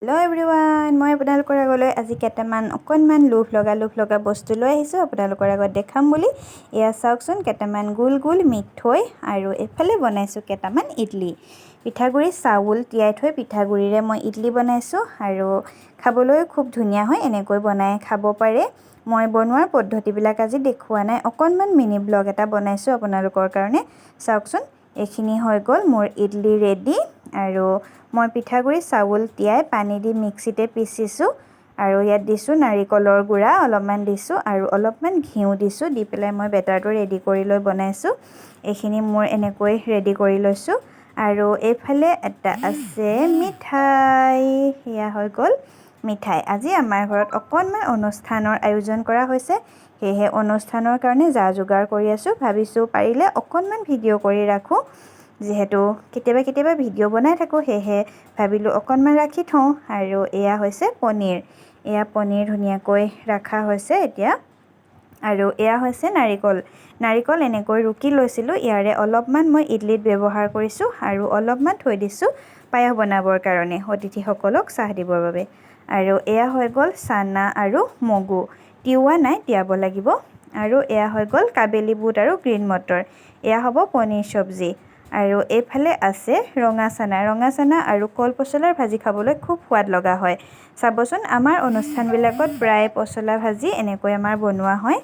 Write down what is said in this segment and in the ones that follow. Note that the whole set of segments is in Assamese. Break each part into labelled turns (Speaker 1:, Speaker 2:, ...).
Speaker 1: हेलो एवरीवन मैं আপোনালোকৰ আগলৈ আজি কেটামান অকনমান লোভ লগা বস্তু লৈ আহিছো আপোনালোকৰ আগত দেখাম বুলি এয়া চাওকচোন কেটামান গুল গুল মিঠৈ আৰু এফালে বনাইছো কেটামান ইডলি পিঠাগুৰি চাউল তিয়াই থৈ পিঠাগুৰিৰে মই ইডলি বনাইছো আৰু খাবলৈ খুব ধুনীয়া হয় এনেকৈ বনাই খাব পাৰে মই বনোৱাৰ পদ্ধতিবিলাক আজি দেখুৱা নাই অকনমান মিনি ব্লগ এটা বনাইছো আপোনালোকৰ কাৰণে চাওকচোন এখিনি হৈ গল মোৰ ইডলি ৰেডি আৰু মই পিঠাগুৰি চাউল তিয়াই পানী দি মিক্সিতে পিছিছো আৰু ইয়াত দিছো নাৰিকলৰ গুড়া অলপমান দিছো আৰু অলপমান ঘিউ দিছো দি পেলাই মই বেটাৰটো ৰেডি কৰি লৈ বনাইছো এখিনি মোৰ এনেকৈ ৰেডি কৰি লৈছো আৰু এফালে এটা আছে মিঠাই হিয়া হৈ গল মিঠাই আজি আমাৰ ঘৰত অকনমান অনুষ্ঠানৰ আয়োজন কৰা হৈছে হেহে অনুষ্ঠানৰ কাৰণে যা যোগাৰ কৰি আছো ভাবিছো পাৰিলে অকনমান ভিডিও কৰি ৰাখো যেহেতু কেতিয়াবা ভিডিও বনাই থাকো হেহে ভাবিলো অকনমান ৰাখি থওঁ আৰু এয়া হৈছে পনীৰ এয়া পনীৰ ধুনিয়াকৈ ৰাখা হৈছে এতিয়া আৰু এয়া হৈছে নাৰিকল এনেকৈ ৰুকি লৈছিলো ইয়াৰে অলপমান মই ইডলিত ব্যৱহাৰ কৰিছো আৰু অলপমান থৈ দিছো পায়স বনাবৰ কাৰণে অতিথি সকলক চাহ দিবৰ বাবে আৰু এয়া হৈ গল চানা আৰু মগু তিওৱা নাই তিয়াব লাগিব আৰু এয়া হৈ গল কাবেলি বুট আৰু গ্ৰীণ মটৰ এয়া হ'ব পনীৰ সবজি আৰু এফালে আছে ৰঙা চানা আৰু কল পচলাৰ ভাজি খাবলৈ খুব সোৱাদ লগা হয় চাবচোন আমাৰ অনুষ্ঠানবিলাকত প্ৰায় পচলা ভাজি এনেকৈ আমাৰ বনোৱা হয়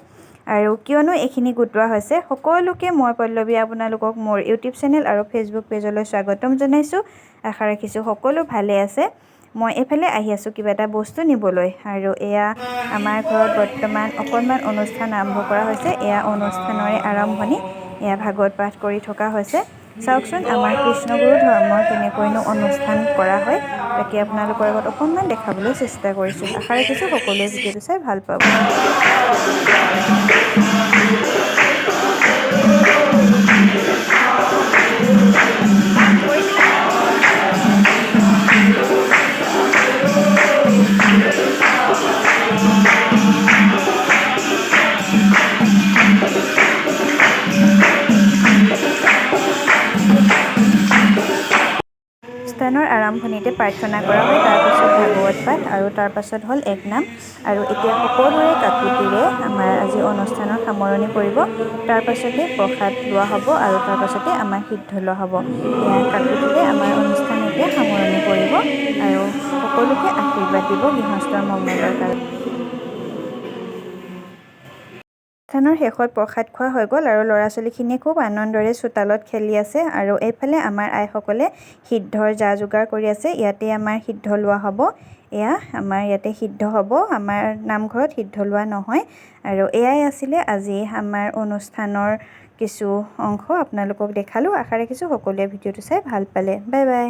Speaker 1: আৰু কিয়নো এখিনি গুটোৱা হৈছে সকলোকে মই পল্লৱী আপোনালোকক মোৰ ইউটিউব চেনেল আৰু ফেচবুক পেজলৈ স্বাগতম জনাইছো আশা ৰাখিছো সকলো ভালে আছে মই এফালে আহি আছো কিবা এটা বস্তু নিবলৈ আৰু এয়া আমাৰ ঘৰত বৰ্তমান অকনমান অনুষ্ঠান আৰম্ভ কৰা হৈছে এয়া অনুষ্ঠানৰে আৰম্ভণি এয়া ভাগৱত পাঠ কৰি থকা হৈছে চাওকচোন আমাৰ কৃষ্ণগুৰু ধৰ্মৰ কেনেকৈনো অনুষ্ঠান কৰা হয় তাকে আপোনালোকৰ আগত অকনমান দেখাবলৈ চেষ্টা কৰিছো আশা ৰাখিছো সকলোৱে ভিডিওটো চাই ভাল পাব অনুষ্ঠানৰ আৰম্ভণিতে প্ৰাৰ্থনা কৰা হয় তাৰ পাছত ভাগৱত পাঠ আৰু তাৰ পাছত হল এক নাম আৰু এতিয়া সকলোৰে কাকুতিৰে আমাৰ আজি অনুষ্ঠানৰ সামৰণি পৰিব তাৰ পাছতে প্ৰসাদ লোৱা হ'ব আৰু তাৰ পাছতে আমাৰ সিদ্ধ লোৱা হ'ব এয়া কাকুতিৰে আমাৰ অনুষ্ঠান এতিয়া সামৰণি পৰিব আৰু সকলোকে আশীৰ্বাদ দিব গৃহস্থৰ মংগলৰ কাৰণে অনুষ্ঠানৰ শেষত প্ৰসাদ খোৱা হৈ গল আৰু ল'ৰা ছোৱালীখিনিয়ে খুব আনন্দৰে চোতালত খেলি আছে আৰু এইফালে আমাৰ আইসকলে সিদ্ধৰ যা যোগাৰ কৰি আছে ইয়াতে আমাৰ সিদ্ধ লোৱা হ'ব এয়া আমাৰ ইয়াতে সিদ্ধ হ'ব আমাৰ নামঘৰত সিদ্ধ লোৱা নহয় আৰু এয়াই আছিলে আজি আমাৰ অনুষ্ঠানৰ কিছু অংশ আপোনালোকক দেখালো আশা ৰাখিছো সকলোৱে ভিডিওটো চাই ভাল পালে বাই বাই